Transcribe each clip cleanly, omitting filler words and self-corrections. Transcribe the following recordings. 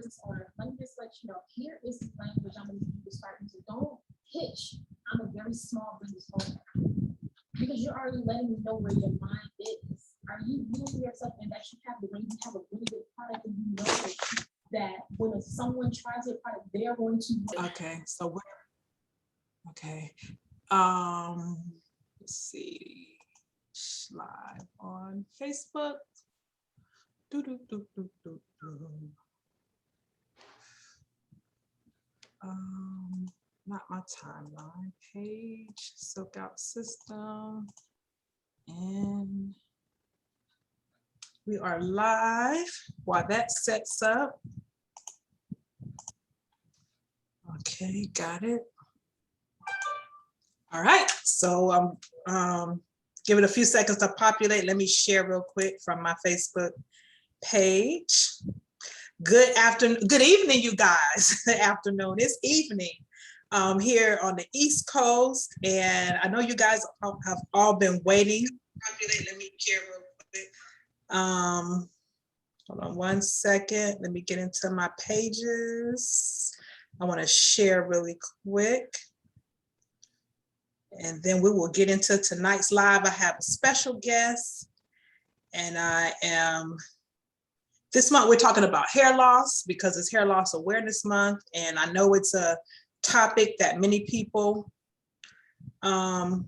this, or let me just let you know, here is the language I'm going to use to start into. Don't pitch, I'm a very small business owner. Because you're already letting me know where your mind is. Are you using yourself and that you have the way you have a really good product and you know that when someone tries your product, they're going to. Okay, so what? Okay. Let's see. Live on Facebook. Not my timeline page, SilkOut system, and we are live while that sets up. Okay, got it. All right, so give it a few seconds to populate. Let me share real quick from my Facebook page. Good afternoon, good evening, you guys. Afternoon, it's evening here on the East Coast, and I know you guys have all been waiting. Let me share real quick. Hold on one second. Let me get into my pages. I want to share really quick. And then we will get into tonight's live. I have a special guest, and this month we're talking about hair loss because it's Hair Loss Awareness Month, and I know it's a topic that many people have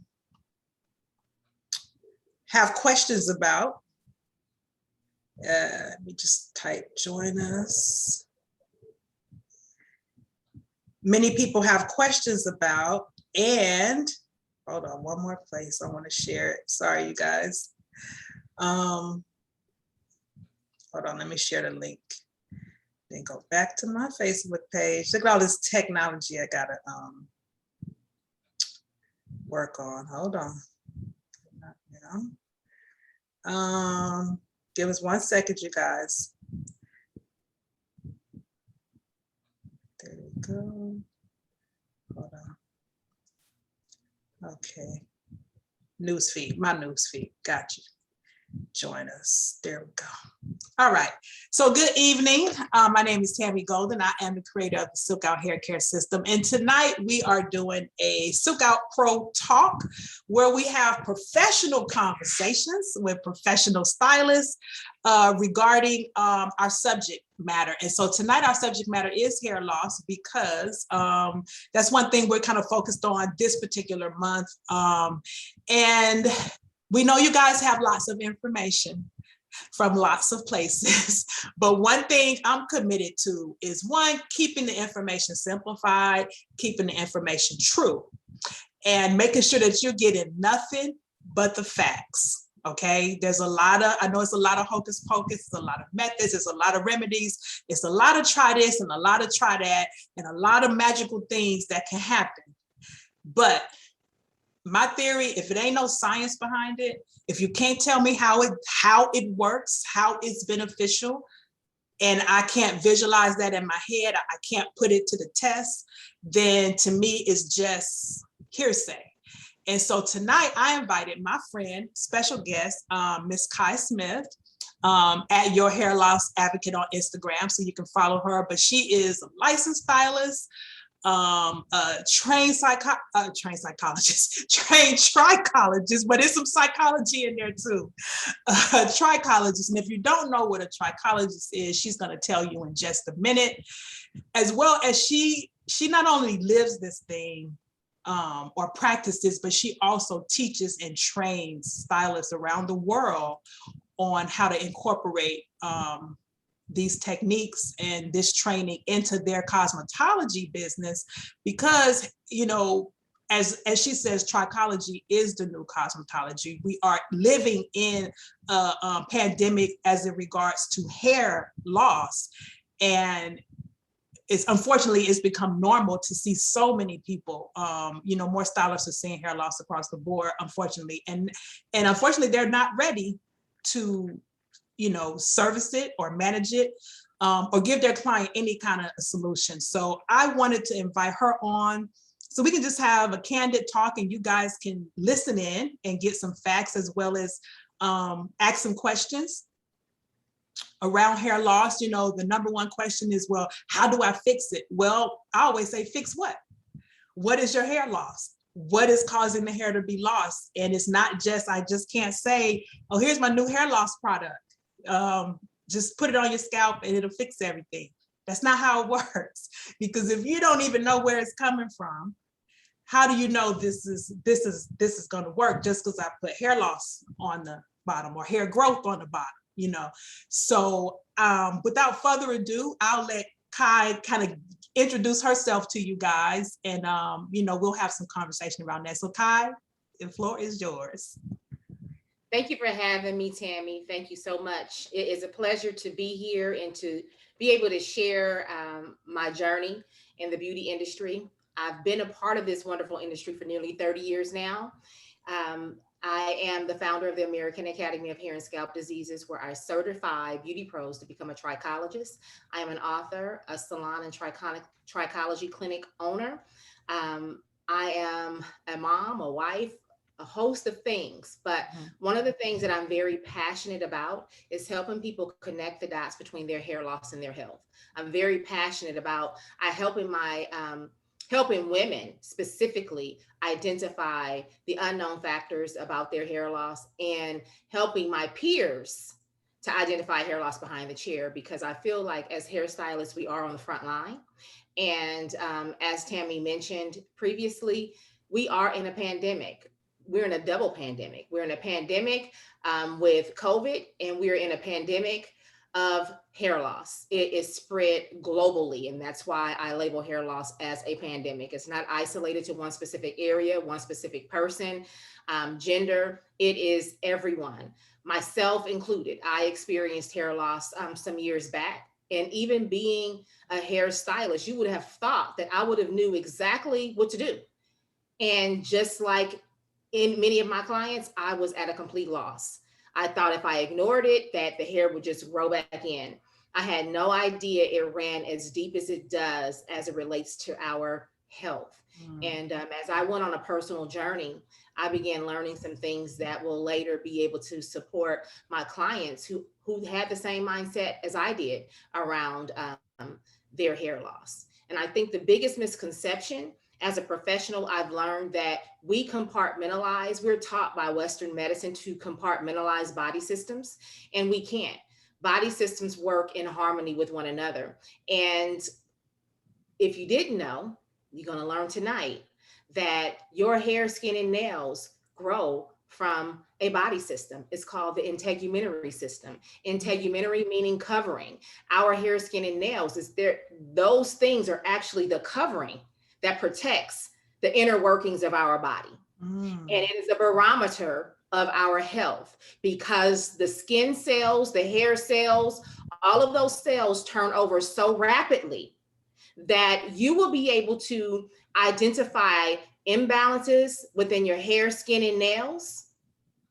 questions about. Let me just type join us. Many people have questions about, and hold on, one more place I want to share it. Sorry, you guys. Hold on, let me share the link. Then go back to my Facebook page. Look at all this technology I gotta work on. Hold on. Give us 1 second, you guys. There we go. Hold on. Okay. Newsfeed, my newsfeed. Got you. Join us. There we go. All right. So good evening. My name is Tammy Golden. I am the creator of the SilkOut hair care system. And tonight we are doing a SilkOut Pro Talk where we have professional conversations with professional stylists regarding our subject matter. And so tonight our subject matter is hair loss because that's one thing we're kind of focused on this particular month. And we know you guys have lots of information from lots of places, but one thing I'm committed to is one, keeping the information simplified, keeping the information true, and making sure that you're getting nothing but the facts. Okay, there's a lot of, I know it's a lot of hocus pocus, it's a lot of methods, it's a lot of remedies, it's a lot of try this and a lot of try that, and a lot of magical things that can happen. But my theory, if it ain't no science behind it, if you can't tell me how it works, how it's beneficial, and I can't visualize that in my head, I can't put it to the test, then to me it's just hearsay. And so tonight I invited my friend, special guest, Miss Ky Smith, at Your Hair Loss Advocate on Instagram, so you can follow her. But she is a licensed stylist, trained psychologist, trained trichologist, but there's some psychology in there too. Trichologist, and if you don't know what a trichologist is, she's going to tell you in just a minute. As well as she not only lives this thing or practices, but she also teaches and trains stylists around the world on how to incorporate these techniques and this training into their cosmetology business, because, you know, as she says, trichology is the new cosmetology. We are living in a pandemic as it regards to hair loss, and unfortunately it's become normal to see so many people, you know, more stylists are seeing hair loss across the board, unfortunately, and unfortunately they're not ready to, you know, service it or manage it, or give their client any kind of a solution. So I wanted to invite her on so we can just have a candid talk and you guys can listen in and get some facts as well as ask some questions. around hair loss, you know, the number one question is, well, how do I fix it? Well, I always say, fix what? What is your hair loss? What is causing the hair to be lost? And it's not just, I just can't say, oh, here's my new hair loss product. Just put it on your scalp and it'll fix everything. That's not how it works. Because if you don't even know where it's coming from, how do you know this is going to work just because I put hair loss on the bottom or hair growth on the bottom, you know? So without further ado, I'll let Ky kind of introduce herself to you guys, and you know, we'll have some conversation around that. So Ky, the floor is yours. Thank you for having me, Tammy. Thank you so much. It is a pleasure to be here and to be able to share my journey in the beauty industry. I've been a part of this wonderful industry for nearly 30 years now. I am the founder of the American Academy of Hair and Scalp Diseases, where I certify beauty pros to become a trichologist. I am an author, a salon and trichology clinic owner. I am a mom, a wife, a host of things. But one of the things that I'm very passionate about is helping people connect the dots between their hair loss and their health. I'm very passionate about helping women specifically identify the unknown factors about their hair loss, and helping my peers to identify hair loss behind the chair, because I feel like as hairstylists, we are on the front line. And as Tammy mentioned previously, we are in a pandemic. We're in a double pandemic. We're in a pandemic with COVID, and we're in a pandemic of hair loss. It is spread globally, and that's why I label hair loss as a pandemic. It's not isolated to one specific area, one specific person, gender. It is everyone, myself included. I experienced hair loss some years back, and even being a hairstylist, you would have thought that I would have knew exactly what to do. And just like in many of my clients, I was at a complete loss. I thought if I ignored it, that the hair would just grow back in. I had no idea it ran as deep as it does as it relates to our health. And as I went on a personal journey, I began learning some things that will later be able to support my clients who had the same mindset as I did around their hair loss. And I think the biggest misconception as a professional, I've learned that we compartmentalize. We're taught by Western medicine to compartmentalize body systems, and we can't. Body systems work in harmony with one another. And if you didn't know, you're going to learn tonight that your hair, skin, and nails grow from a body system. It's called the integumentary system. Integumentary meaning covering. Our hair, skin, and nails is there. Those things are actually the covering that protects the inner workings of our body. And it is a barometer of our health, because the skin cells, the hair cells, all of those cells turn over so rapidly that you will be able to identify imbalances within your hair, skin, and nails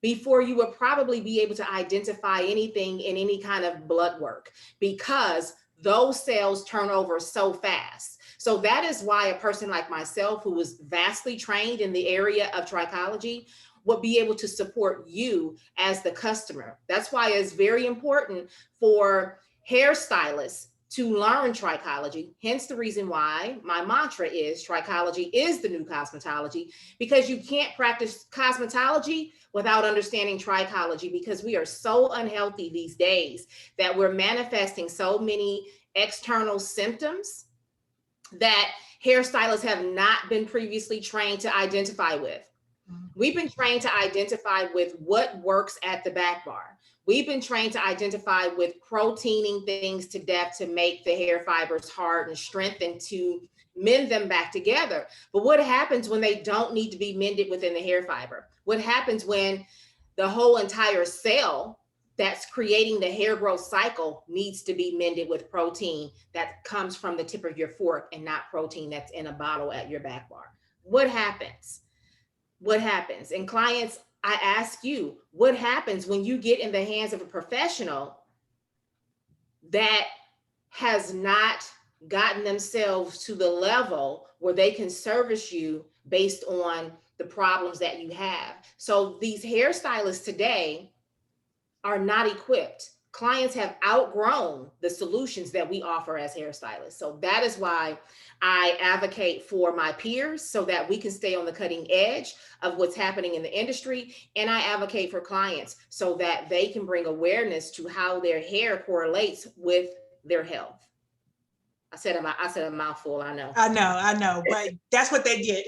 before you would probably be able to identify anything in any kind of blood work, because those cells turn over so fast. So that is why a person like myself, who was vastly trained in the area of trichology, would be able to support you as the customer. That's why it's very important for hairstylists to learn trichology. Hence the reason why my mantra is trichology is the new cosmetology, because you can't practice cosmetology without understanding trichology, because we are so unhealthy these days that we're manifesting so many external symptoms that hairstylists have not been previously trained to identify with. We've been trained to identify with what works at the back bar. We've been trained to identify with proteining things to death to make the hair fibers hard and strengthen to mend them back together. But what happens when they don't need to be mended within the hair fiber? What happens when the whole entire cell that's creating the hair growth cycle needs to be mended with protein that comes from the tip of your fork and not protein that's in a bottle at your back bar? What happens? What happens? And clients, I ask you, what happens when you get in the hands of a professional that has not gotten themselves to the level where they can service you based on the problems that you have? So these hairstylists today are not equipped clients have outgrown the solutions that we offer as hairstylists. So that is why I advocate for my peers so that we can stay on the cutting edge of what's happening in the industry. And I advocate for clients so that they can bring awareness to how their hair correlates with their health. I said a mouthful, I know. I know, but that's what they get.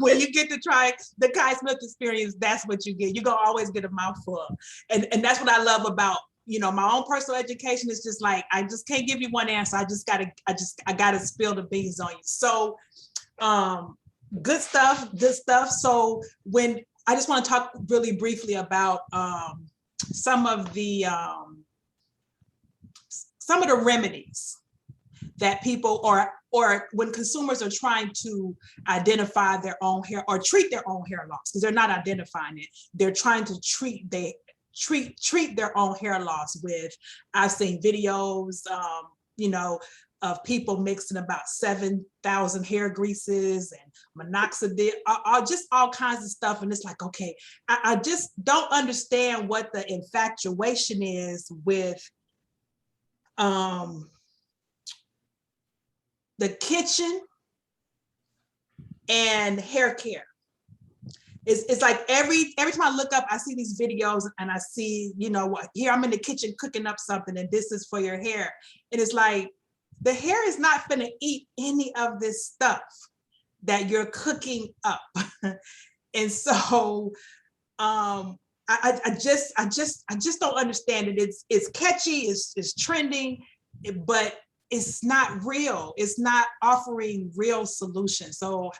When you get to try the Ky Smith experience, that's what you get. You're gonna always get a mouthful. And that's what I love about, my own personal education is just like, I just can't give you one answer. I gotta spill the beans on you. So good stuff. So when I just want to talk really briefly about some of the remedies that people or when consumers are trying to identify their own hair or treat their own hair loss, because they're not identifying it, they're trying to treat their own hair loss with, I've seen videos, of people mixing about 7,000 hair greases and minoxidil, just all kinds of stuff. And it's like, okay, I just don't understand what the infatuation is with the kitchen and hair care. It's like every time I look up, I see these videos and I see, here I'm in the kitchen cooking up something and this is for your hair. And it's like, the hair is not gonna eat any of this stuff that you're cooking up. And so I just don't understand it. It's catchy, it's trending, but it's not real. It's not offering real solutions. So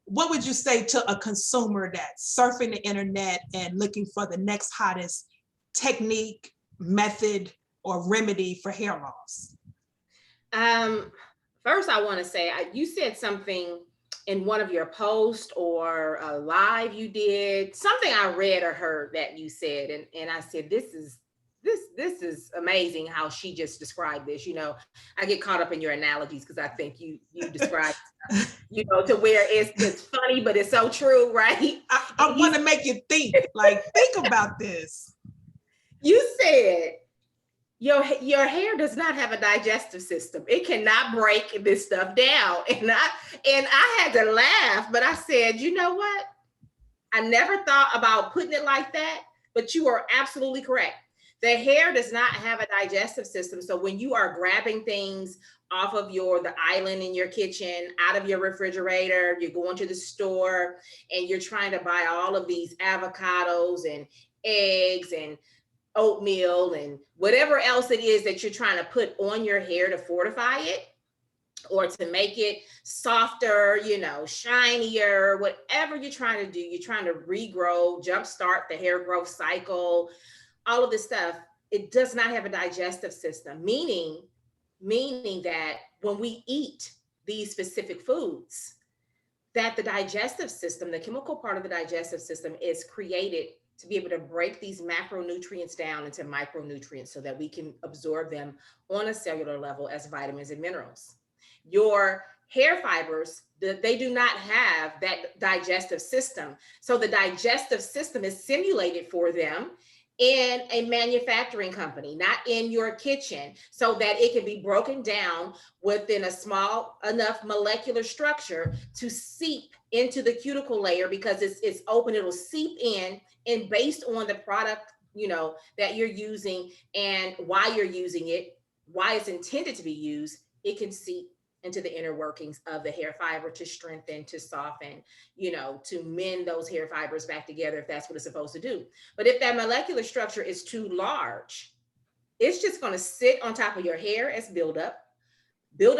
what would you say to a consumer that's surfing the internet and looking for the next hottest technique, method, or remedy for hair loss? First, I want to say, you said something in one of your posts or a live you did, something I read or heard that you said, and I said, this is amazing how she just described this. I get caught up in your analogies because I think you described to where it's funny, but it's so true, right? I want to make you think about this. You said your hair does not have a digestive system. It cannot break this stuff down. And I had to laugh, but I said, you know what? I never thought about putting it like that, but you are absolutely correct. The hair does not have a digestive system. So when you are grabbing things off of the island in your kitchen, out of your refrigerator, you're going to the store and you're trying to buy all of these avocados and eggs and oatmeal and whatever else it is that you're trying to put on your hair to fortify it or to make it softer, shinier, whatever you're trying to do, you're trying to regrow, jumpstart the hair growth cycle, all of this stuff, it does not have a digestive system, meaning that when we eat these specific foods, that the digestive system, the chemical part of the digestive system is created to be able to break these macronutrients down into micronutrients so that we can absorb them on a cellular level as vitamins and minerals. Your hair fibers, they do not have that digestive system. So the digestive system is simulated for them in a manufacturing company, not in your kitchen, so that it can be broken down within a small enough molecular structure to seep into the cuticle layer because it's open, it'll seep in, and based on the product, that you're using and why you're using it, why it's intended to be used, it can seep into the inner workings of the hair fiber to strengthen, to soften, to mend those hair fibers back together if that's what it's supposed to do. But if that molecular structure is too large, it's just going to sit on top of your hair as build up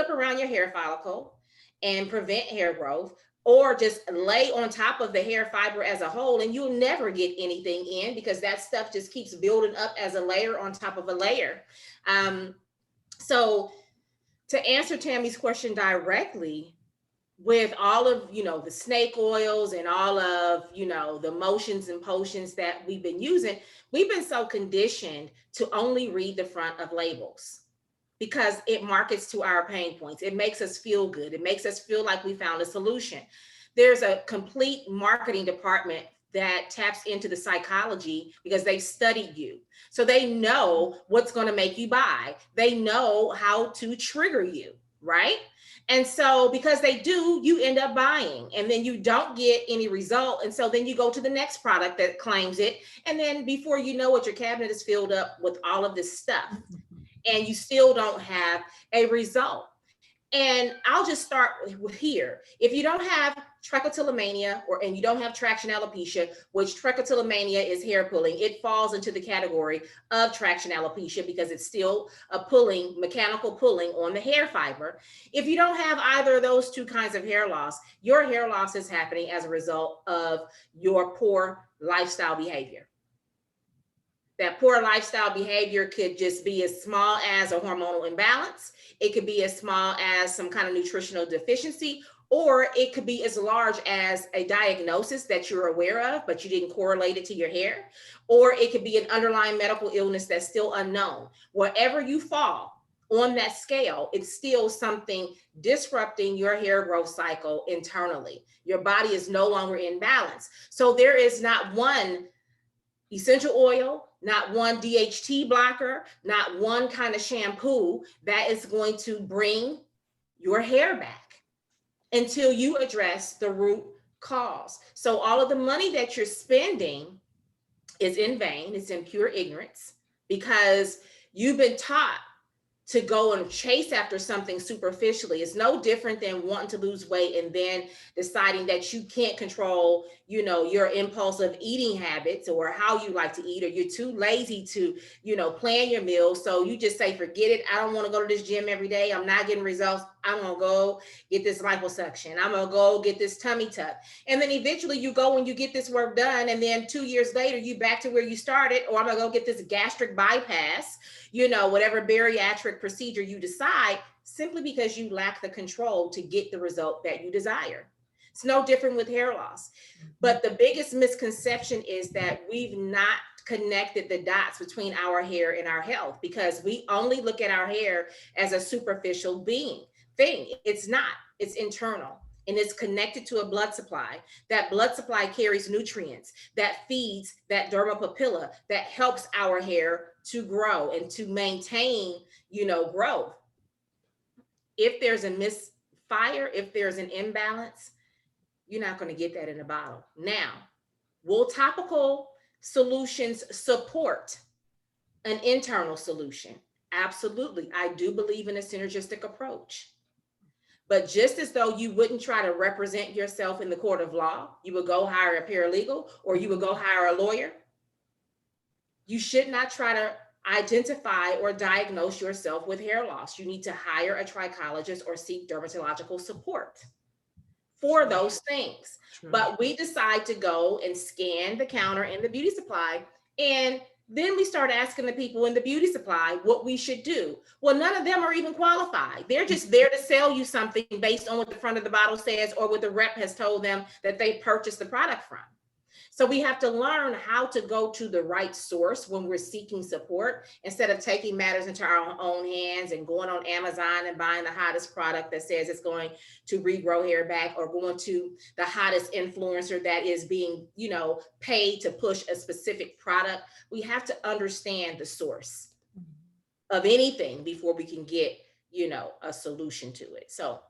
around your hair follicle and prevent hair growth, or just lay on top of the hair fiber as a whole, and you'll never get anything in because that stuff just keeps building up as a layer on top of a layer. So to answer Tammy's question directly, with all of, the snake oils and all of, the motions and potions that we've been using, we've been so conditioned to only read the front of labels because it markets to our pain points. It makes us feel good. It makes us feel like we found a solution. There's a complete marketing department that taps into the psychology because they studied you. So they know what's going to make you buy. They know how to trigger you, right? And so because they do, you end up buying, and then you don't get any result. And so then you go to the next product that claims it. And then before you know it, your cabinet is filled up with all of this stuff and you still don't have a result. And I'll just start with here. If you don't have trichotillomania and you don't have traction alopecia, which trichotillomania is hair pulling, it falls into the category of traction alopecia because it's still a pulling, mechanical pulling on the hair fiber. If you don't have either of those two kinds of hair loss, your hair loss is happening as a result of your poor lifestyle behavior. That poor lifestyle behavior could just be as small as a hormonal imbalance. It could be as small as some kind of nutritional deficiency, or it could be as large as a diagnosis that you're aware of, but you didn't correlate it to your hair. Or it could be an underlying medical illness that's still unknown. Wherever you fall on that scale, it's still something disrupting your hair growth cycle internally. Your body is no longer in balance. So there is not one essential oil, not one DHT blocker, not one kind of shampoo that is going to bring your hair back until you address the root cause. So all of the money that you're spending is in vain. It's in pure ignorance because you've been taught to go and chase after something superficially. It's no different than wanting to lose weight and then deciding that you can't control, your impulsive eating habits or how you like to eat, or you're too lazy to, plan your meals. So you just say, forget it. I don't want to go to this gym every day. I'm not getting results. I'm going to go get this liposuction. I'm going to go get this tummy tuck. And then eventually you go and you get this work done. And then 2 years later, you back to where you started, or I'm going to go get this gastric bypass, whatever bariatric procedure you decide, simply because you lack the control to get the result that you desire. It's no different with hair loss. But the biggest misconception is that we've not connected the dots between our hair and our health, because we only look at our hair as a superficial thing. It's not. It's internal. And it's connected to a blood supply. That blood supply carries nutrients that feeds that dermal papilla that helps our hair to grow and to maintain, growth. If there's a misfire, if there's an imbalance, you're not going to get that in a bottle. Now, will topical solutions support an internal solution? Absolutely. I do believe in a synergistic approach. But just as though you wouldn't try to represent yourself in the court of law, you would go hire a paralegal or you would go hire a lawyer. You should not try to identify or diagnose yourself with hair loss. You need to hire a trichologist or seek dermatological support for those things. True. But we decide to go and scan the counter in the beauty supply, and then we start asking the people in the beauty supply what we should do. Well, none of them are even qualified. They're just there to sell you something based on what the front of the bottle says or what the rep has told them that they purchased the product from. So we have to learn how to go to the right source when we're seeking support, instead of taking matters into our own hands and going on Amazon and buying the hottest product that says it's going to regrow hair back, or going to the hottest influencer that is being, paid to push a specific product. We have to understand the source of anything before we can get, a solution to it. So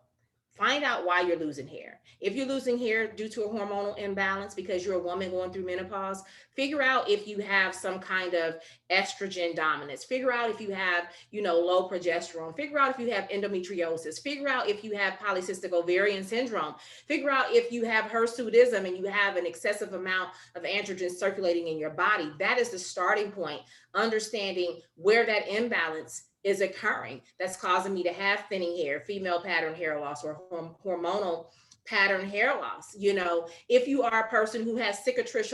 find out why you're losing hair. If you're losing hair due to a hormonal imbalance because you're a woman going through menopause, figure out if you have some kind of estrogen dominance. Figure out if you have, low progesterone. Figure out if you have endometriosis. Figure out if you have polycystic ovarian syndrome. Figure out if you have hirsutism and you have an excessive amount of androgen circulating in your body. That is the starting point. Understanding where that imbalance is occurring that's causing me to have thinning hair, female pattern hair loss, or hormonal pattern hair loss. If you are a person who has central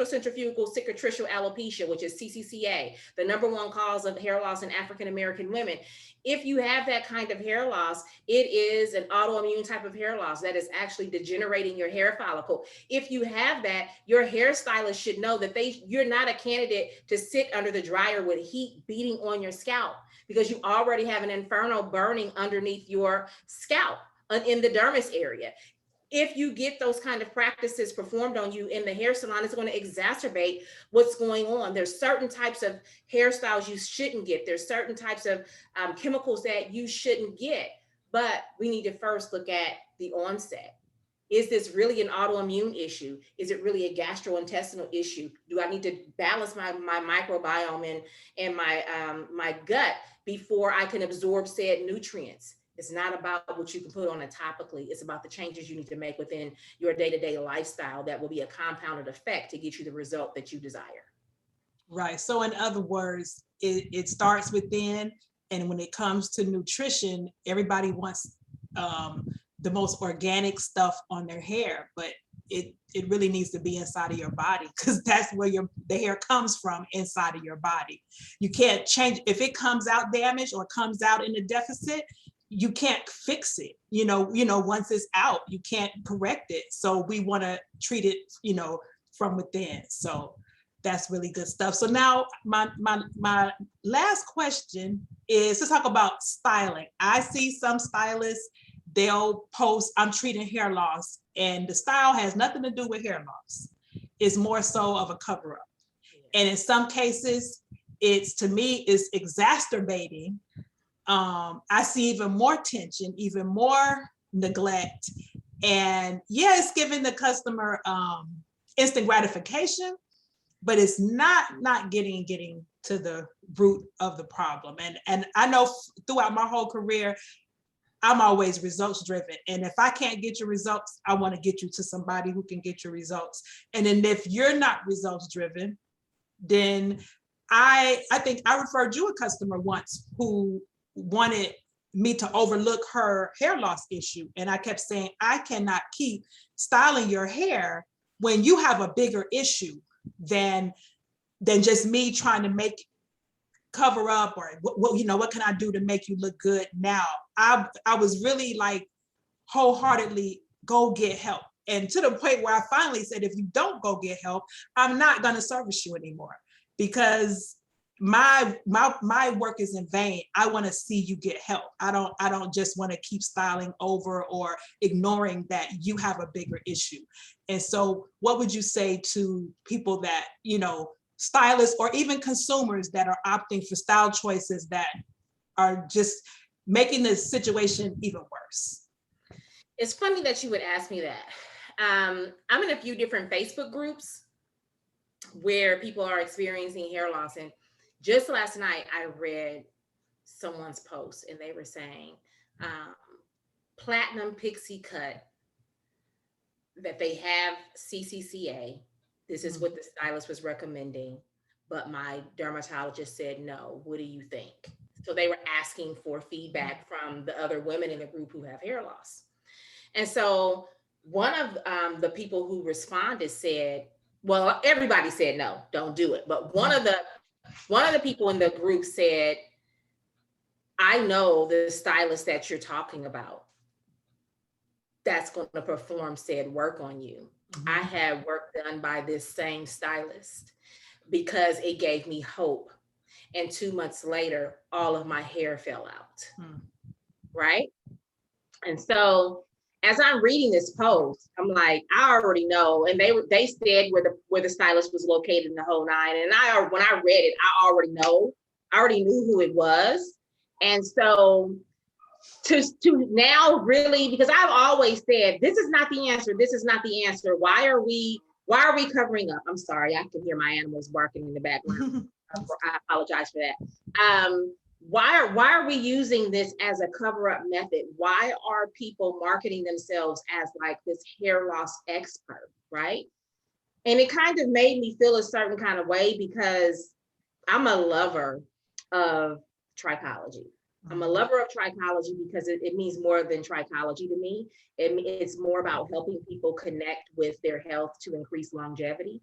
centrifugal cicatricial alopecia, which is CCCA, the number one cause of hair loss in African-American women. If you have that kind of hair loss, it is an autoimmune type of hair loss that is actually degenerating your hair follicle. If you have that, your hairstylist should know that you're not a candidate to sit under the dryer with heat beating on your scalp, because you already have an inferno burning underneath your scalp in the dermis area. if you get those kind of practices performed on you in the hair salon, it's going to exacerbate what's going on. There's certain types of hairstyles you shouldn't get. There's certain types of chemicals that you shouldn't get. But we need to first look at the onset. Is this really an autoimmune issue? Is it really a gastrointestinal issue? Do I need to balance my microbiome and my gut before I can absorb said nutrients? It's not about what you can put on it topically. It's about the changes you need to make within your day-to-day lifestyle that will be a compounded effect to get you the result that you desire. Right. So in other words, it starts within, and when it comes to nutrition, everybody wants the most organic stuff on their hair, but it really needs to be inside of your body, because that's where the hair comes from, inside of your body. You can't change if it comes out damaged or comes out in a deficit. You can't fix it, once it's out, you can't correct it. So we want to treat it, from within. So that's really good stuff. So now my last question is to talk about styling. I see some stylists, they'll post, I'm treating hair loss, and the style has nothing to do with hair loss. It's more so of a cover up. And in some cases, to me, it's exacerbating. I see even more tension, even more neglect. And yeah, it's giving the customer instant gratification, but it's not getting to the root of the problem. And I know throughout my whole career, I'm always results driven. And if I can't get your results, I want to get you to somebody who can get your results. And then if you're not results driven, then I think I referred you a customer once who wanted me to overlook her hair loss issue. And I kept saying, I cannot keep styling your hair when you have a bigger issue than just me trying to cover up, or what can I do to make you look good now? I was really like wholeheartedly, go get help. And to the point where I finally said, if you don't go get help, I'm not going to service you anymore, because my work is in vain. I want to see you get help. I don't just want to keep styling over or ignoring that you have a bigger issue. And so what would you say to people that, stylists or even consumers that are opting for style choices that are just making this situation even worse? It's funny that you would ask me that. I'm in a few different Facebook groups where people are experiencing hair loss. And just last night, I read someone's post and they were saying, platinum pixie cut, that they have CCCA. This is what the stylist was recommending, but my dermatologist said no. What do you think? So they were asking for feedback from the other women in the group who have hair loss. And so one of the people who responded said, well, everybody said no, don't do it. But one of the people in the group said, I know the stylist that you're talking about that's going to perform said work on you. I had work done by this same stylist because it gave me hope. And 2 months later, all of my hair fell out. Right? And so as I'm reading this post, I'm like, I already know. And they said where the stylist was located in the whole nine. And when I read it, I already knew who it was. And so to now really, because I've always said, this is not the answer. This is not the answer. Why are we covering up? I'm sorry, I can hear my animals barking in the background. I apologize for that. Why are we using this as a cover-up method? Why are people marketing themselves as like this hair loss expert, right? And it kind of made me feel a certain kind of way because I'm a lover of trichology. I'm a lover of trichology because it means more than trichology to me. It's more about helping people connect with their health to increase longevity,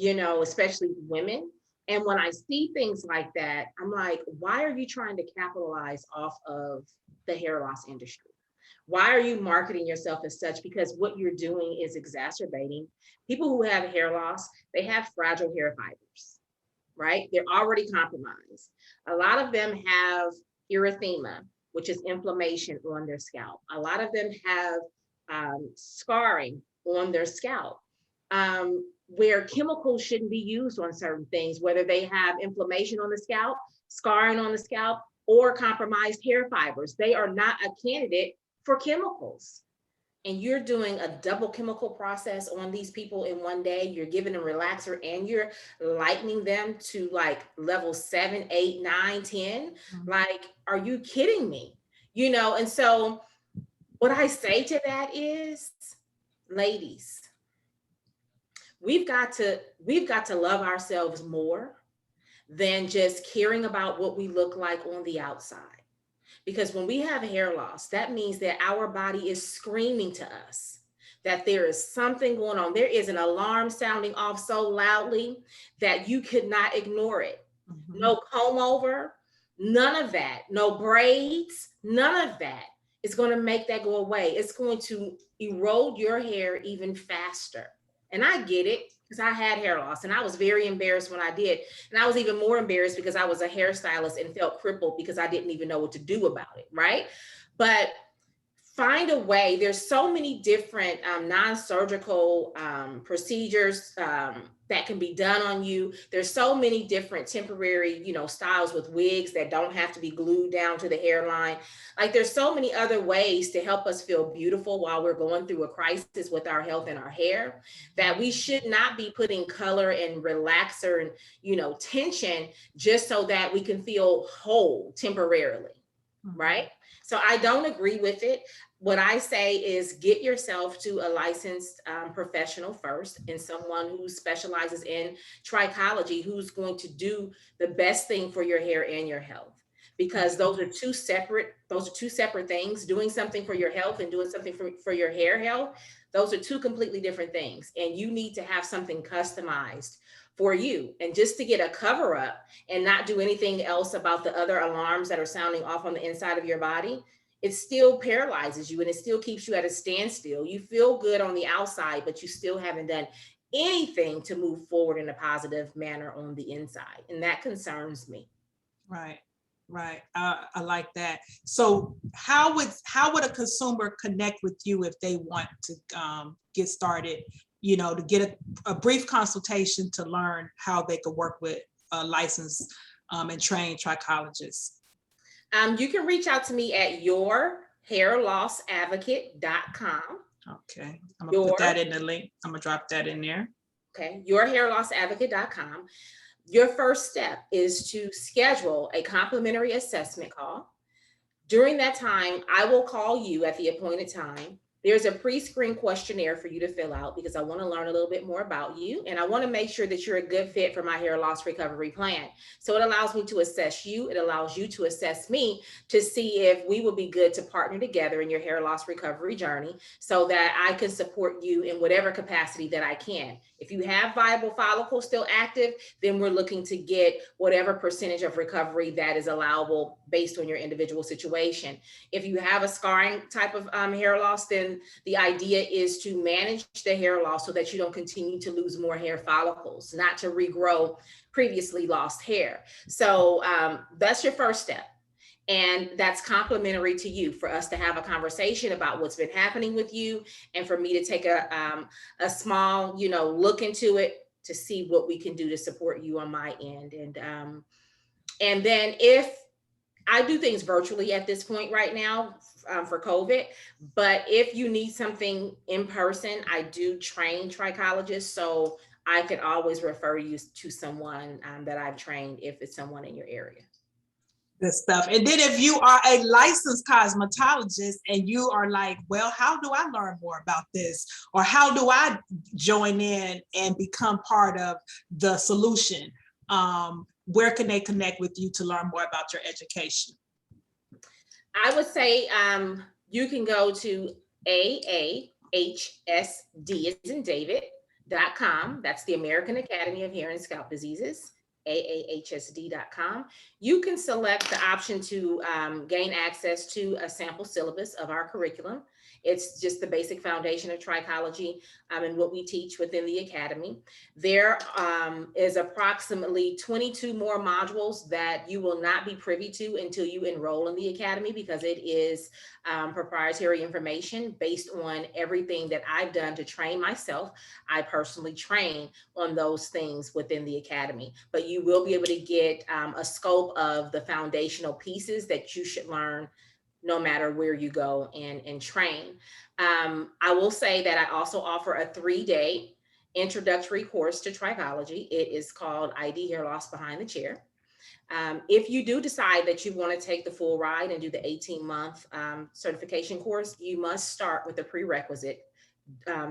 especially women. And when I see things like that, I'm like, why are you trying to capitalize off of the hair loss industry? Why are you marketing yourself as such? Because what you're doing is exacerbating. People who have hair loss, they have fragile hair fibers, right? They're already compromised. A lot of them have erythema, which is inflammation on their scalp. A lot of them have scarring on their scalp, where chemicals shouldn't be used on certain things, whether they have inflammation on the scalp, scarring on the scalp, or compromised hair fibers. They are not a candidate for chemicals. And you're doing a double chemical process on these people in one day. You're giving them relaxer and you're lightening them to like level 7, 8, 9, 10. Like, are you kidding me? You know, and so what I say to that is, ladies, we've got to love ourselves more than just caring about what we look like on the outside. Because when we have hair loss, that means that our body is screaming to us that there is something going on. There is an alarm sounding off so loudly that you could not ignore it. No comb over, none of that. No braids, none of that is going to make that go away. It's going to erode your hair even faster. And I get it, because I had hair loss and I was very embarrassed when I did. And I was even more embarrassed because I was a hairstylist and felt crippled because I didn't even know what to do about it, right? But find a way. There's so many different non-surgical procedures that can be done on you. There's so many different temporary, styles with wigs that don't have to be glued down to the hairline. Like, there's so many other ways to help us feel beautiful while we're going through a crisis with our health and our hair, that we should not be putting color and relaxer and, tension just so that we can feel whole temporarily, right? So I don't agree with it. What I say is get yourself to a licensed professional first, and someone who specializes in trichology, who's going to do the best thing for your hair and your health. Because those are two separate things. Doing something for your health and doing something for your hair health, those are two completely different things. And you need to have something customized for you. And just to get a cover up and not do anything else about the other alarms that are sounding off on the inside of your body, it still paralyzes you and it still keeps you at a standstill. You feel good on the outside, but you still haven't done anything to move forward in a positive manner on the inside. And that concerns me. Right. I like that. So how would a consumer connect with you if they want to get started, to get a brief consultation to learn how they could work with a licensed and trained trichologist? You can reach out to me at yourhairlossadvocate.com. Okay, I'm gonna put that in the link. I'm gonna drop that in there. Okay, yourhairlossadvocate.com. Your first step is to schedule a complimentary assessment call. During that time, I will call you at the appointed time. There's a pre-screen questionnaire for you to fill out because I want to learn a little bit more about you. And I want to make sure that you're a good fit for my hair loss recovery plan. So it allows me to assess you. It allows you to assess me to see if we will be good to partner together in your hair loss recovery journey so that I can support you in whatever capacity that I can. If you have viable follicles still active, then we're looking to get whatever percentage of recovery that is allowable based on your individual situation. If you have a scarring type of hair loss, then the idea is to manage the hair loss so that you don't continue to lose more hair follicles, not to regrow previously lost hair. So that's your first step. And that's complimentary to you for us to have a conversation about what's been happening with you and for me to take a small, look into it to see what we can do to support you on my end. And then if I do things virtually at this point right now for COVID, but if you need something in person, I do train trichologists. So I could always refer you to someone that I've trained if it's someone in your area. Good stuff. And then if you are a licensed cosmetologist and you are like, well, how do I learn more about this? Or how do I join in and become part of the solution? Where can they connect with you to learn more about your education? I would say you can go to AAHSD as in David.com. That's the American Academy of Hair and Scalp Diseases. AAHSD.com. You can select the option to gain access to a sample syllabus of our curriculum. It's just the basic foundation of trichology and what we teach within the academy. There is approximately 22 more modules that you will not be privy to until you enroll in the academy, because it is proprietary information based on everything that I've done to train myself. I personally train on those things within the academy, but you will be able to get a scope of the foundational pieces that you should learn no matter where you go and train. I will say that I also offer a 3-day introductory course to trichology. It is called ID Hair Loss Behind the Chair. If you do decide that you want to take the full ride and do the 18-month certification course, you must start with the prerequisite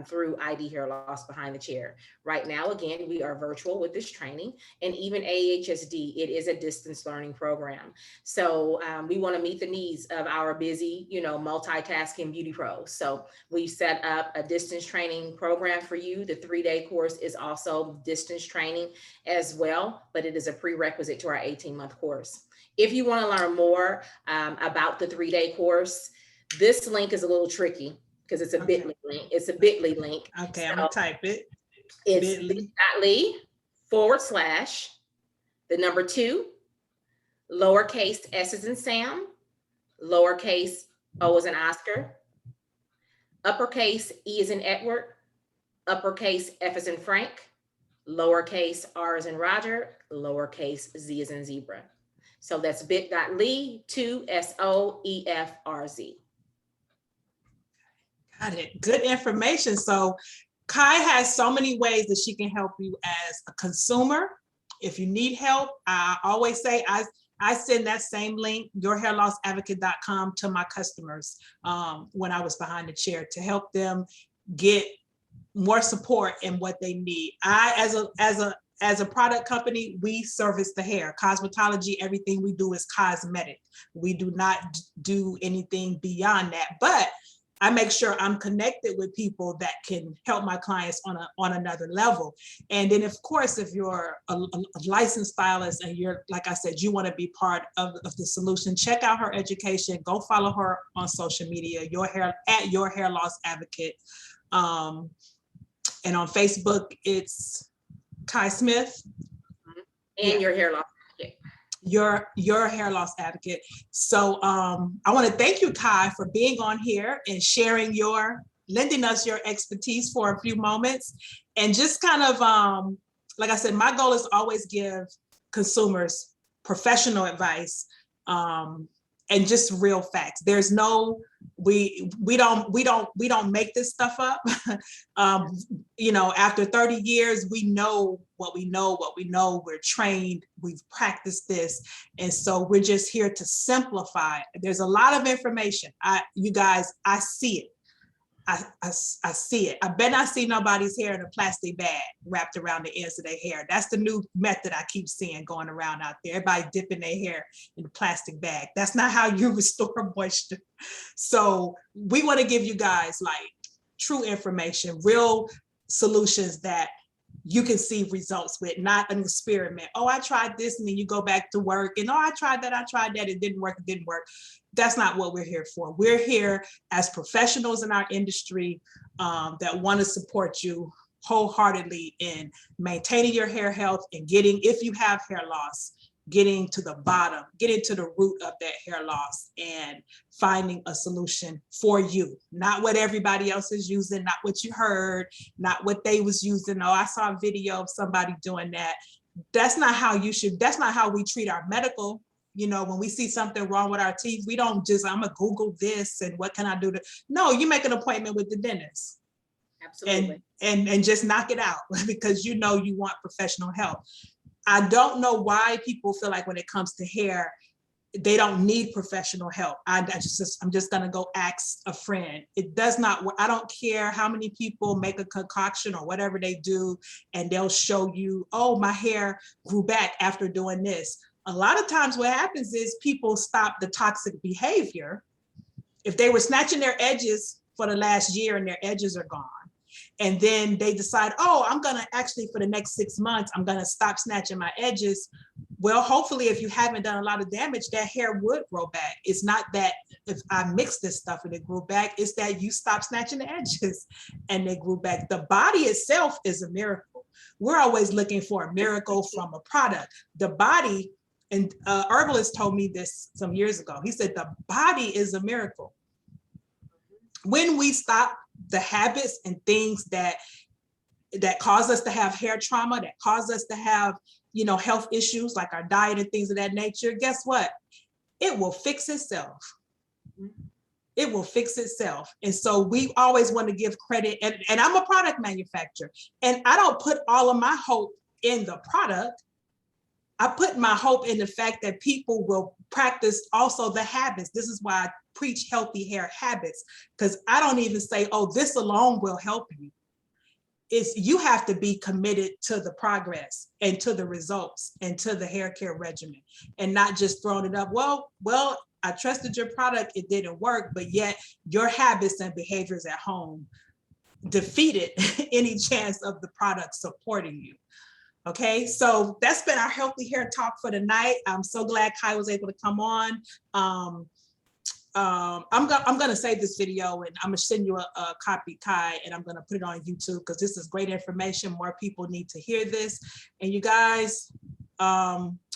through ID Hair Loss Behind the Chair. Right now, again, we are virtual with this training, and even AHSD, it is a distance learning program. So we want to meet the needs of our busy, multitasking beauty pros. So we set up a distance training program for you. The 3-day course is also distance training as well, but it is a prerequisite to our 18-month course. If you want to learn more about the 3-day course, this link is a little tricky, because it's a bit.ly link. It's a bit.ly link. Okay, so I'm gonna type it. It's bit.ly/2, lowercase s as in Sam, lowercase o as in Oscar, uppercase E as in Edward, uppercase F as in Frank, lowercase r as in Roger, lowercase z as in zebra. So that's bit.ly/SOEFRZ. Got it. Good information. So Ky has so many ways that she can help you as a consumer. If you need help, I always say I send that same link, yourhairlossadvocate.com, to my customers when I was behind the chair, to help them get more support in what they need. As a product company, we service the hair. Cosmetology, everything we do is cosmetic. We do not do anything beyond that. But I make sure I'm connected with people that can help my clients on another level. And then, of course, if you're a licensed stylist and you're, like I said, you want to be part of the solution, check out her education. Go follow her on social media, at Your Hair Loss Advocate. And on Facebook, it's Ky Smith. And Your Hair Loss Advocate. Your hair loss advocate. So I want to thank you, Ky, for being on here and lending us your expertise for a few moments. And just kind of, like I said, my goal is always give consumers professional advice and just real facts. There's no, we don't make this stuff up. After 30 years, we know what we know, we're trained, we've practiced this. And so we're just here to simplify. There's a lot of information. You guys, I see it. I see it. I bet not see nobody's hair in a plastic bag wrapped around the ends of their hair. That's the new method I keep seeing going around out there. Everybody dipping their hair in a plastic bag. That's not how you restore moisture. So we want to give you guys like true information, real solutions that you can see results with, not an experiment. Oh, I tried this, and then you go back to work and I tried that, it didn't work. That's not what we're here for. We're here as professionals in our industry that want to support you wholeheartedly in maintaining your hair health and if you have hair loss, getting to the bottom, getting to the root of that hair loss and finding a solution for you, not what everybody else is using, not what you heard, not what they was using. Oh, I saw a video of somebody doing that. That's not how we treat our medical. When we see something wrong with our teeth, we don't just, I'm gonna Google this and what can I do no, you make an appointment with the dentist. Absolutely. And just knock it out because you want professional help. I don't know why people feel like when it comes to hair, they don't need professional help. I'm just gonna go ask a friend. It does not work. I don't care how many people make a concoction or whatever they do, and they'll show you, oh, my hair grew back after doing this. A lot of times what happens is people stop the toxic behavior. If they were snatching their edges for the last year and their edges are gone, and then they decide, oh, I'm gonna actually, for the next 6 months, I'm gonna stop snatching my edges. well, hopefully if you haven't done a lot of damage, that hair would grow back. It's not that if I mix this stuff and it grew back, it's that you stop snatching the edges and they grew back. The body itself is a miracle. We're always looking for a miracle from a product. The body, and herbalist told me this some years ago. He said, the body is a miracle. When we stop the habits and things that cause us to have hair trauma, that cause us to have, health issues like our diet and things of that nature, guess what? It will fix itself. It will fix itself. And so we always want to give credit. And I'm a product manufacturer, and I don't put all of my hope in the product. I put my hope in the fact that people will practice also the habits. This is why I preach healthy hair habits, because I don't even say, oh, this alone will help you. It's you have to be committed to the progress and to the results and to the hair care regimen, and not just throwing it up. Well, I trusted your product, it didn't work, but yet your habits and behaviors at home defeated any chance of the product supporting you. Okay, so that's been our healthy hair talk for tonight. I'm so glad Ky was able to come on. I'm gonna save this video, and I'm gonna send you a copy, Ky, and I'm gonna put it on YouTube because this is great information. More people need to hear this. And you guys,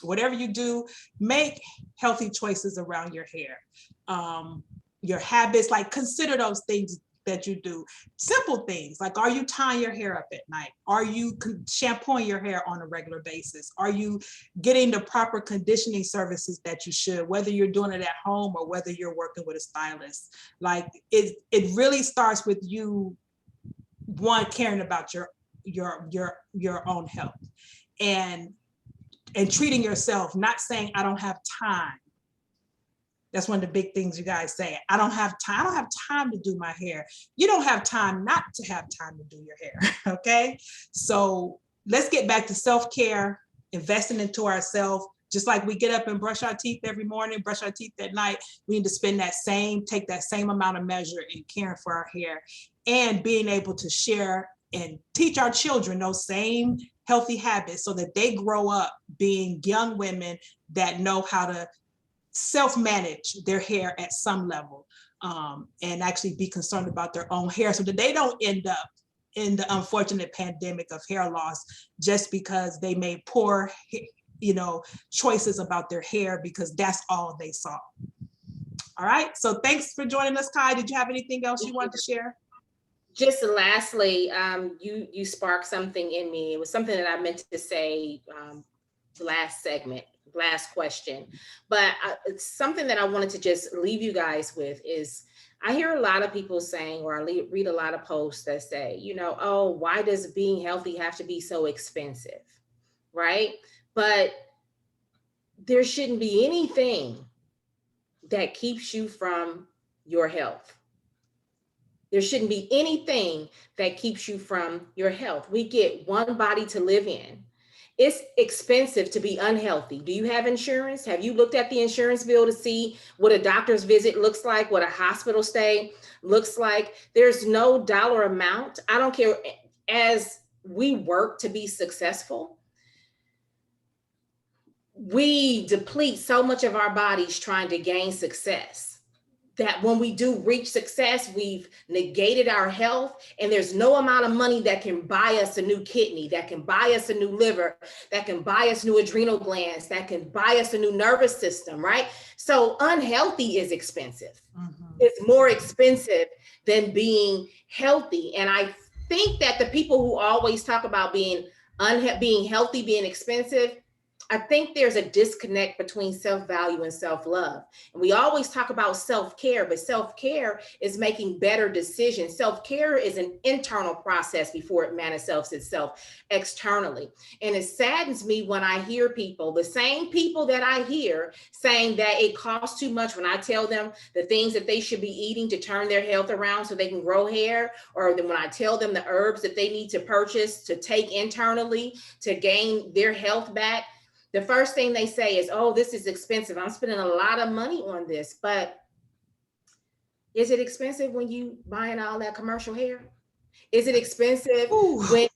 whatever you do, make healthy choices around your hair. Your habits, like consider those things that you do. Simple things like, are you tying your hair up at night? Are you shampooing your hair on a regular basis? Are you getting the proper conditioning services that you should, whether you're doing it at home or whether you're working with a stylist? Like it really starts with you, one, caring about your own health and treating yourself, not saying I don't have time. That's one of the big things you guys say. I don't have time. I don't have time to do my hair. You don't have time not to have time to do your hair, okay? So let's get back to self-care, investing into ourselves. Just like we get up and brush our teeth every morning, brush our teeth at night, we need to take that same amount of measure in caring for our hair and being able to share and teach our children those same healthy habits so that they grow up being young women that know how to self-manage their hair at some level, and actually be concerned about their own hair so that they don't end up in the unfortunate pandemic of hair loss just because they made poor, choices about their hair because that's all they saw. All right, so thanks for joining us, Ky. Did you have anything else you wanted to share? Just lastly, you sparked something in me. It was something that I meant to say last question, but it's something that I wanted to just leave you guys with is I hear a lot of people saying, or I read a lot of posts that say, oh, why does being healthy have to be so expensive, right? But there shouldn't be anything that keeps you from your health. There shouldn't be anything that keeps you from your health. We get one body to live in. It's expensive to be unhealthy. Do you have insurance? Have you looked at the insurance bill to see what a doctor's visit looks like, what a hospital stay looks like? There's no dollar amount. I don't care. As we work to be successful, we deplete so much of our bodies trying to gain success that when we do reach success, we've negated our health, and there's no amount of money that can buy us a new kidney, that can buy us a new liver, that can buy us new adrenal glands, that can buy us a new nervous system, right? So unhealthy is expensive. Mm-hmm. It's more expensive than being healthy. And I think that the people who always talk about being healthy, being expensive, I think there's a disconnect between self-value and self-love. And we always talk about self-care, but self-care is making better decisions. Self-care is an internal process before it manifests itself externally. And it saddens me when I hear people, the same people that I hear saying that it costs too much when I tell them the things that they should be eating to turn their health around so they can grow hair, or then when I tell them the herbs that they need to purchase to take internally to gain their health back. The first thing they say is, oh, this is expensive. I'm spending a lot of money on this. But is it expensive when you buying all that commercial hair? Is it expensive when,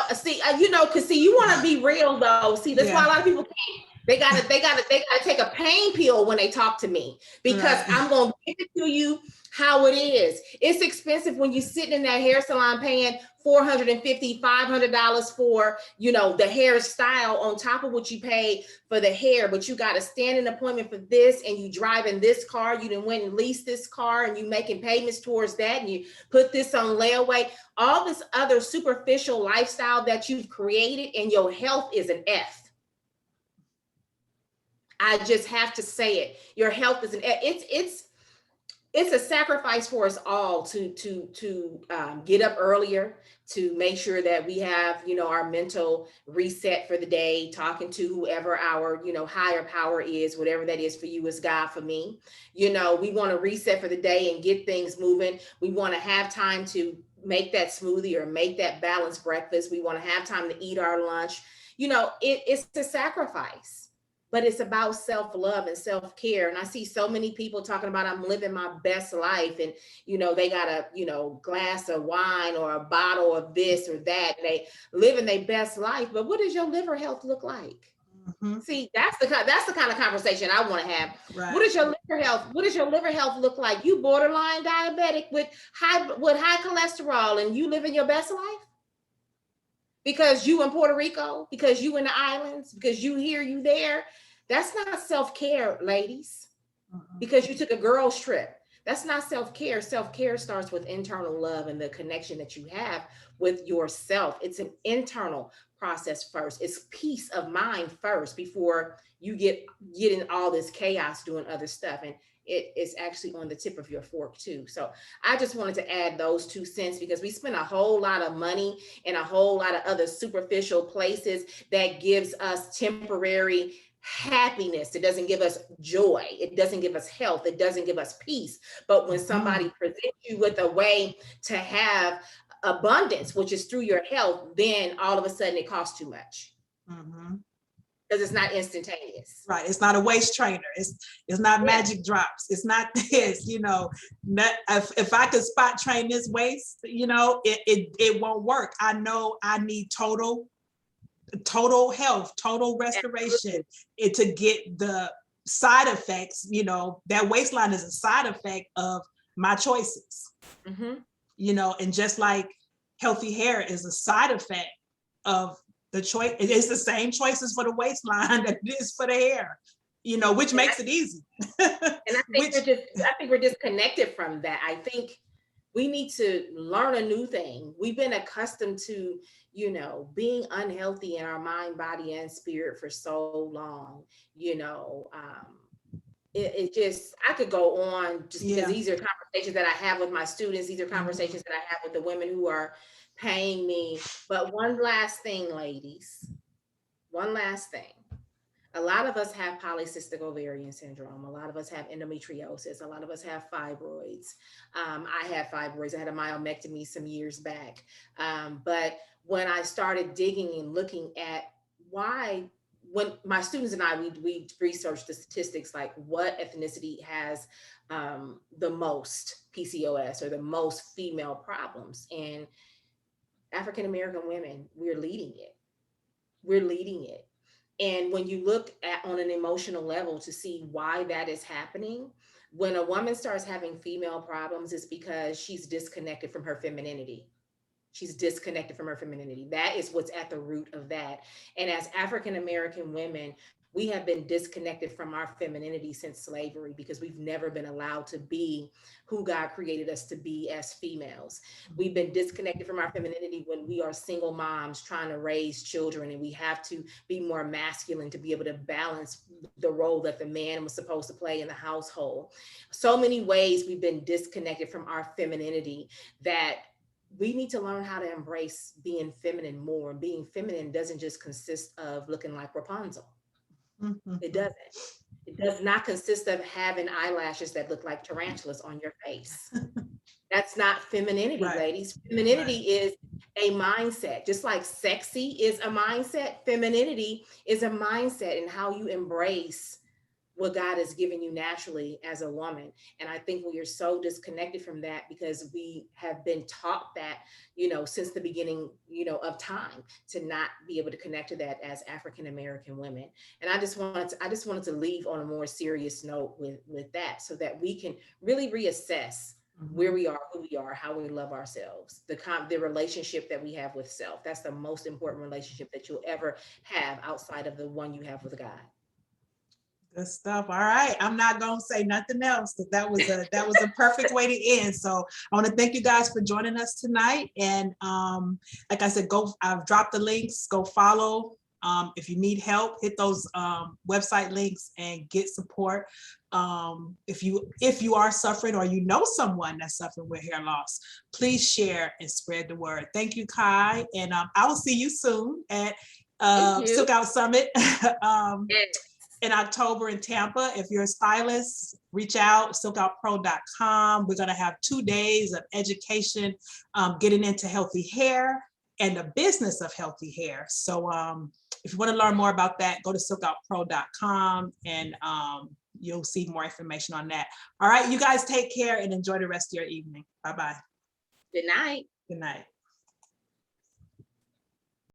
because you want to be real though. See, that's why a lot of people can't. They gotta take a pain pill when they talk to me, because Right. I'm gonna give it to you how it is. It's expensive when you're sitting in that hair salon paying $450, $500 for, you know, the hairstyle on top of what you pay for the hair, but you got to stand an appointment for this, and you driving this car, you done went and leased this car, and you making payments towards that, and you put this on layaway, all this other superficial lifestyle that you've created, and your health is an F. I just have to say it. Your health is an F. It's a sacrifice for us all to get up earlier, to make sure that we have, you know, our mental reset for the day, talking to whoever our, you know, higher power is, whatever that is for you is God for me. You know, we want to reset for the day and get things moving. We want to have time to make that smoothie or make that balanced breakfast. We want to have time to eat our lunch. You know, it's a sacrifice. But it's about self-love and self-care. And I see so many people talking about, I'm living my best life. And, you know, they got a, you know, glass of wine or a bottle of this or that. And they living their best life. But what does your liver health look like? Mhm. See, that's the kind of conversation I want to have. Right. What is your liver health? What does your liver health look like? You borderline diabetic with high cholesterol, and you living your best life? Because you in Puerto Rico, because you in the islands, because you here, you there. That's not self-care, ladies. Because you took a girl's trip. That's not self-care. Self-care starts with internal love and the connection that you have with yourself. It's an internal process first. It's peace of mind first before you get in all this chaos doing other stuff. And it is actually on the tip of your fork too. So I just wanted to add those 2 cents, because we spend a whole lot of money in a whole lot of other superficial places that gives us temporary happiness. It doesn't give us joy. It doesn't give us health. It doesn't give us peace. But when somebody presents you with a way to have abundance, which is through your health, then all of a sudden it costs too much. Because it's not instantaneous. Right. It's not a waist trainer. It's not magic drops. It's not this, you know, if I could spot train this waist, you know, it won't work. I know I need total health, total restoration to get the side effects. You know, that waistline is a side effect of my choices, you know, and just like healthy hair is a side effect of the choice. It's the same choices for the waistline that it is for the hair, you know, which makes it easy. And I think we're disconnected from that. I think we need to learn a new thing. We've been accustomed to, you know, being unhealthy in our mind, body, and spirit for so long. You know, it just, I could go on just because these are conversations that I have with my students. These are conversations that I have with the women who are paying me. But one last thing, ladies, one last thing. A lot of us have polycystic ovarian syndrome. A lot of us have endometriosis. A lot of us have fibroids. I had fibroids. I had a myomectomy some years back. But when I started digging and looking at why, when my students and I, we researched the statistics, like what ethnicity has the most PCOS or the most female problems. And African-American women, we're leading it. We're leading it. And when you look at on an emotional level to see why that is happening, when a woman starts having female problems, it's because she's disconnected from her femininity. She's disconnected from her femininity. That is what's at the root of that. And as African-American women, we have been disconnected from our femininity since slavery because we've never been allowed to be who God created us to be as females. We've been disconnected from our femininity when we are single moms trying to raise children, and we have to be more masculine to be able to balance the role that the man was supposed to play in the household. So many ways we've been disconnected from our femininity that we need to learn how to embrace being feminine more. And being feminine doesn't just consist of looking like Rapunzel. It doesn't. It does not consist of having eyelashes that look like tarantulas on your face. That's not femininity, ladies. Femininity is a mindset. Just like sexy is a mindset, femininity is a mindset, and how you embrace what God has given you naturally as a woman. And I think we are so disconnected from that because we have been taught that, since the beginning, of time, to not be able to connect to that as African American women. And I just wanted to leave on a more serious note with that, so that we can really reassess where we are, who we are, how we love ourselves, the relationship that we have with self. That's the most important relationship that you'll ever have outside of the one you have with God. Good stuff. All right. I'm not going to say nothing else, because that was a perfect way to end. So I want to thank you guys for joining us tonight. And like I said, I've dropped the links, go follow. If you need help, hit those website links and get support. If you are suffering, or you know someone that's suffering with hair loss, please share and spread the word. Thank you, Ky. And I will see you soon at SilkOut Summit. In October in Tampa. If you're a stylist, reach out, silkoutpro.com. We're going to have 2 days of education, getting into healthy hair and the business of healthy hair. So if you want to learn more about that, go to silkoutpro.com and you'll see more information on that. All right, you guys take care and enjoy the rest of your evening. Bye-bye. Good night. Good night.